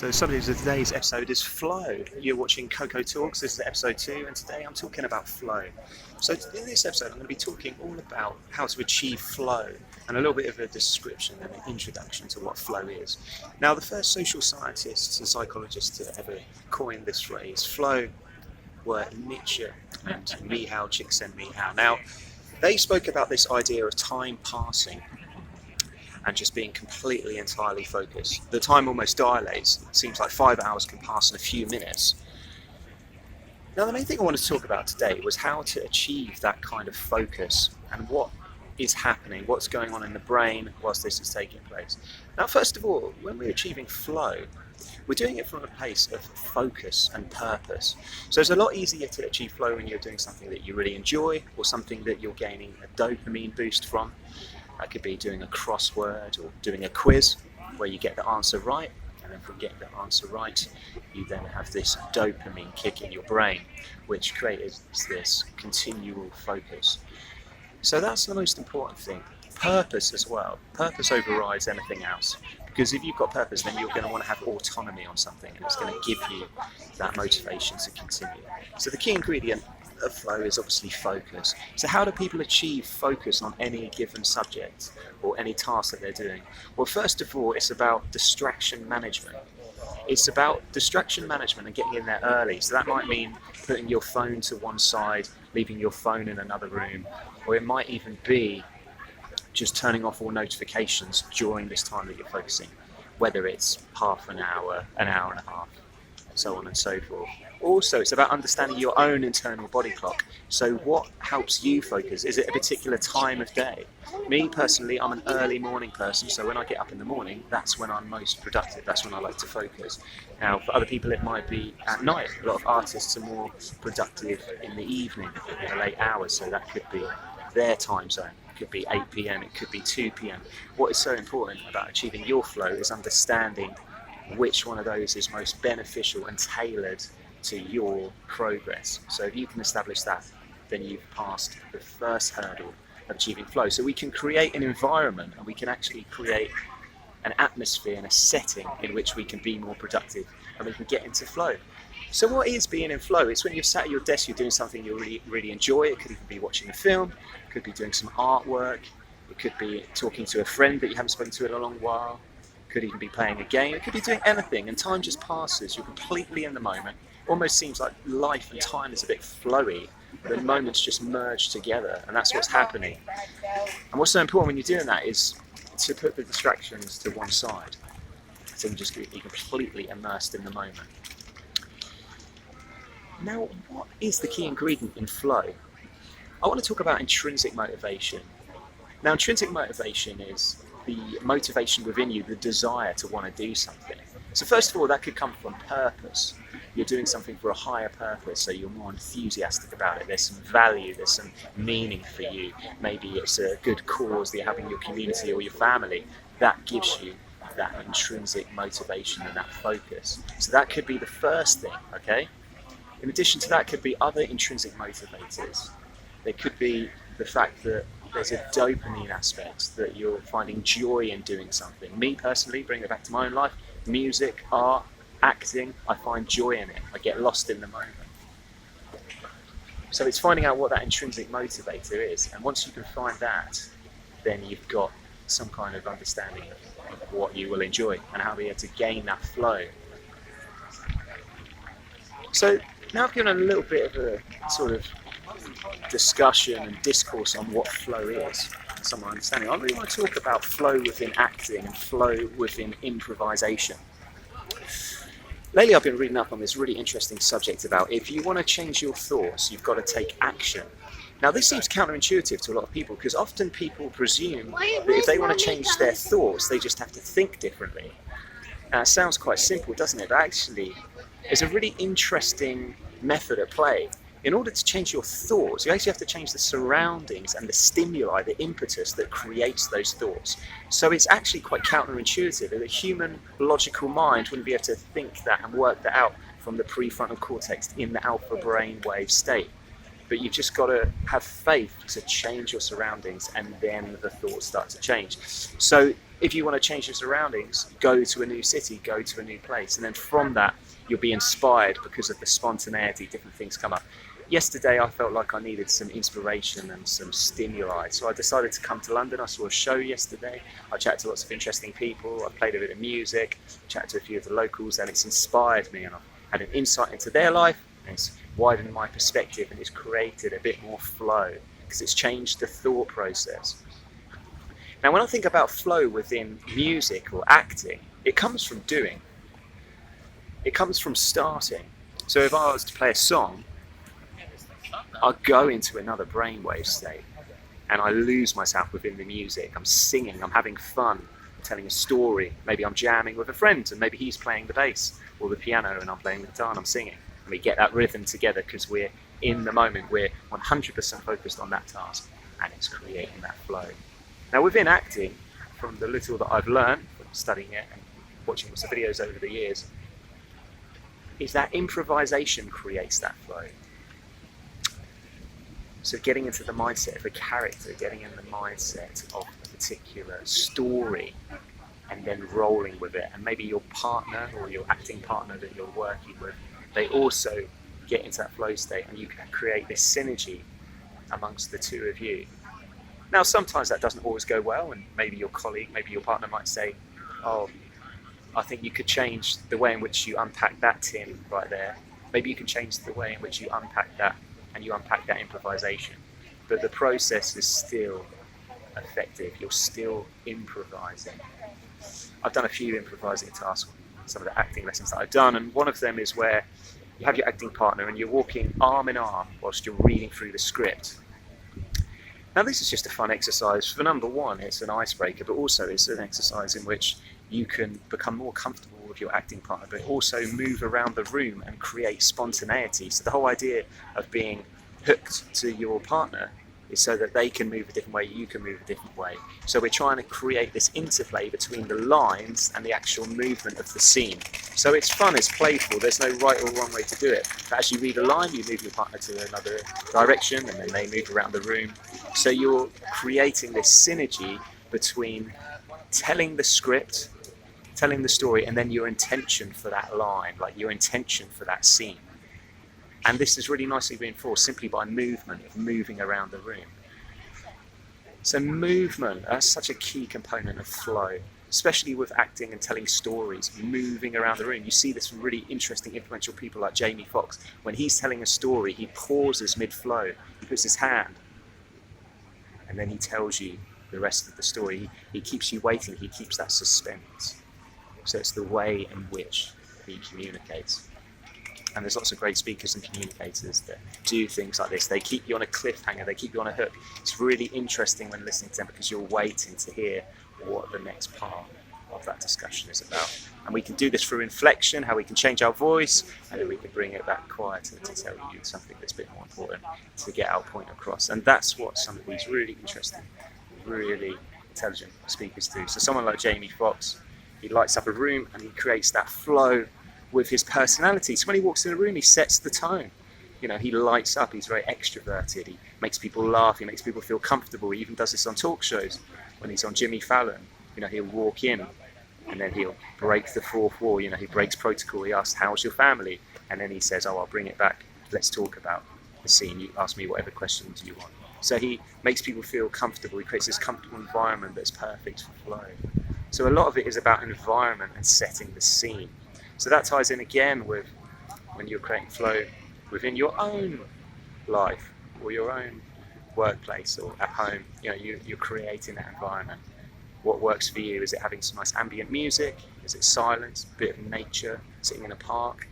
So the subject of today's episode is flow. You're watching Coco Talks, this is episode 2, and today I'm talking about flow. So in this episode I'm going to be talking all about how to achieve flow and a little bit of a description and an introduction to what flow is. Now the first social scientists and psychologists to ever coin this phrase, flow, were Nietzsche and Michał Csikszentmihalyi. Now they spoke about this idea of time passing and just being completely, entirely focused. The time almost dilates. It seems like 5 hours can pass in a few minutes. Now, the main thing I wanted to talk about today was how to achieve that kind of focus and what is happening, what's going on in the brain whilst this is taking place. Now, first of all, when we're achieving flow, we're doing it from a place of focus and purpose. So it's a lot easier to achieve flow when you're doing something that you really enjoy or something that you're gaining a dopamine boost from. That could be doing a crossword or doing a quiz where you get the answer right, and then from getting the answer right, you then have this dopamine kick in your brain, which creates this continual focus. So that's the most important thing. Purpose as well. Purpose overrides anything else. Because if you've got purpose, then you're going to want to have autonomy on something, and it's going to give you that motivation to continue. So the key ingredient of flow is obviously focus. So how do people achieve focus on any given subject or any task that they're doing? Well, first of all, it's about distraction management. It's about distraction management and getting in there early. So that might mean putting your phone to one side, leaving your phone in another room, or it might even be just turning off all notifications during this time that you're focusing, whether it's half an hour and a half, so on and so forth. Also, it's about understanding your own internal body clock. So what helps you focus? Is it a particular time of day? Me personally, I'm an early morning person, so when I get up in the morning, that's when I'm most productive. That's when I like to focus. Now, for other people, it might be at night. A lot of artists are more productive in the evening, in the late hours, so that could be their time zone. It could be 8 p.m, it could be 2 p.m. What is so important about achieving your flow is understanding which one of those is most beneficial and tailored to your progress. So if you can establish that, then you've passed the first hurdle of achieving flow. So we can create an environment and we can actually create an atmosphere and a setting in which we can be more productive and we can get into flow. So what is being in flow? It's when you're sat at your desk, you're doing something you really enjoy. It could even be watching a film, it could be doing some artwork, it could be talking to a friend that you haven't spoken to in a long while, it could even be playing a game, it could be doing anything, and time just passes. You're completely in the moment. Almost seems like life and time is a bit flowy. The moments just merge together, and that's what's happening. And what's so important when you're doing that is to put the distractions to one side, so you can just be completely immersed in the moment. Now, what is the key ingredient in flow? I want to talk about intrinsic motivation. Now, intrinsic motivation is the motivation within you, the desire to want to do something. So first of all, that could come from purpose. You're doing something for a higher purpose, so you're more enthusiastic about it. There's some value, there's some meaning for you. Maybe it's a good cause that you're having in your community or your family. That gives you that intrinsic motivation and that focus. So that could be the first thing, okay? In addition to that could be other intrinsic motivators. There could be the fact that there's a dopamine aspect, that you're finding joy in doing something. Me personally, bringing it back to my own life, music, art, acting, I find joy in it. I get lost in the moment. So it's finding out what that intrinsic motivator is. And once you can find that, then you've got some kind of understanding of what you will enjoy and how to be able to gain that flow. So now I've given a little bit of a sort of discussion and discourse on what flow is, some understanding. I really want to talk about flow within acting and flow within improvisation. Lately I've been reading up on this really interesting subject about if you want to change your thoughts, you've got to take action. Now this seems counterintuitive to a lot of people because often people presume that if they want to change their thoughts, they just have to think differently. Now it sounds quite simple, doesn't it? But actually, it's a really interesting method at play. In order to change your thoughts, you actually have to change the surroundings and the stimuli, the impetus that creates those thoughts. So it's actually quite counterintuitive. The human logical mind wouldn't be able to think that and work that out from the prefrontal cortex in the alpha brainwave state. but you've just got to have faith to change your surroundings, and then the thoughts start to change. So if you want to change your surroundings, go to a new city, go to a new place, and then from that you'll be inspired because of the spontaneity. Different things come up. Yesterday I felt like I needed some inspiration and some stimuli, so I decided to come to London. I saw a show yesterday, I chatted to lots of interesting people, I played a bit of music, chatted to a few of the locals, and it's inspired me, and I've had an insight into their life, and it's widened my perspective, and it's created a bit more flow because it's changed the thought process. Now when I think about flow within music or acting, it comes from doing. It comes from starting. So if I was to play a song, I go into another brainwave state and I lose myself within the music. I'm singing, I'm having fun, I'm telling a story. Maybe I'm jamming with a friend and maybe he's playing the bass or the piano and I'm playing the guitar and I'm singing. And we get that rhythm together because we're in the moment, we're 100% focused on that task, and it's creating that flow. Now within acting, from the little that I've learned from studying it and watching lots of videos over the years, is that improvisation creates that flow. So getting into the mindset of a character, getting in the mindset of a particular story, and then rolling with it. And maybe your partner or your acting partner that you're working with, they also get into that flow state, and you can create this synergy amongst the two of you. Now sometimes that doesn't always go well, and maybe your colleague, maybe your partner might say, oh, I think you could change the way in which you unpack that tin right there. Maybe you can change the way in which you unpack that, and you unpack that improvisation. But the process is still effective. You're still improvising. I've done a few improvising tasks, some of the acting lessons that I've done, and one of them is where you have your acting partner and you're walking arm in arm whilst you're reading through the script. Now this is just a fun exercise. For number one, it's an icebreaker, but also it's an exercise in which you can become more comfortable with your acting partner, but also move around the room and create spontaneity. So the whole idea of being hooked to your partner is so that they can move a different way, you can move a different way. So we're trying to create this interplay between the lines and the actual movement of the scene. So it's fun, it's playful, there's no right or wrong way to do it. But as you read a line, you move your partner to another direction and then they move around the room. So you're creating this synergy between telling the script, telling the story, and then your intention for that line, like your intention for that scene. And this is really nicely reinforced simply by movement, of moving around the room. So movement, that's such a key component of flow, especially with acting and telling stories, moving around the room. You see this from really interesting, influential people like Jamie Foxx. When he's telling a story, he pauses mid-flow, he puts his hand, and then he tells you the rest of the story. He keeps you waiting, he keeps that suspense. So it's the way in which he communicates. And there's lots of great speakers and communicators that do things like this. They keep you on a cliffhanger, they keep you on a hook. It's really interesting when listening to them because you're waiting to hear what the next part of that discussion is about. And we can do this through inflection, how we can change our voice, and then we can bring it back quieter to tell you something that's a bit more important, to get our point across. And that's what some of these really interesting, really intelligent speakers do. So someone like Jamie Foxx, he lights up a room and he creates that flow with his personality. So when he walks in a room, he sets the tone. You know, he lights up, he's very extroverted, he makes people laugh, he makes people feel comfortable. He even does this on talk shows. When he's on Jimmy Fallon, you know, he'll walk in and then he'll break the fourth wall, you know, he breaks protocol. He asks, how's your family? And then he says, oh, I'll bring it back. Let's talk about the scene. You ask me whatever questions you want. So he makes people feel comfortable. He creates this comfortable environment that's perfect for flow. So a lot of it is about environment and setting the scene. So that ties in again with when you're creating flow within your own life or your own workplace or at home. You know, you're creating that environment. What works for you? Is it having some nice ambient music? Is it silence, a bit of nature, sitting in a park?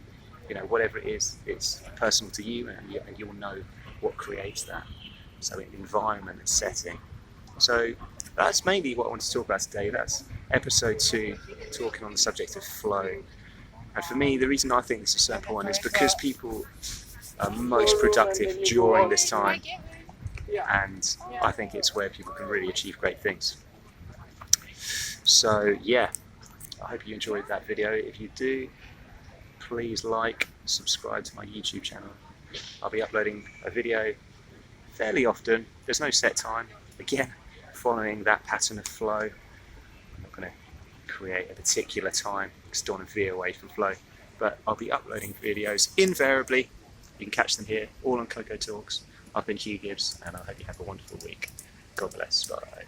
You know, whatever it is, it's personal to you, and you'll know what creates that. So environment and setting. So that's mainly what I want to talk about today. That's episode 2, talking on the subject of flow. And for me, the reason I think this is so important is because people are most productive during this time. And I think it's where people can really achieve great things. So yeah, I hope you enjoyed that video. If you do, please like, subscribe to my YouTube channel. I'll be uploading a video fairly often. There's no set time. Again, following that pattern of flow. I'm not going to create a particular time because I don't want to veer away from flow. But I'll be uploading videos invariably. You can catch them here, all on Coco Talks. I've been Hugh Gibbs, and I hope you have a wonderful week. God bless. Bye.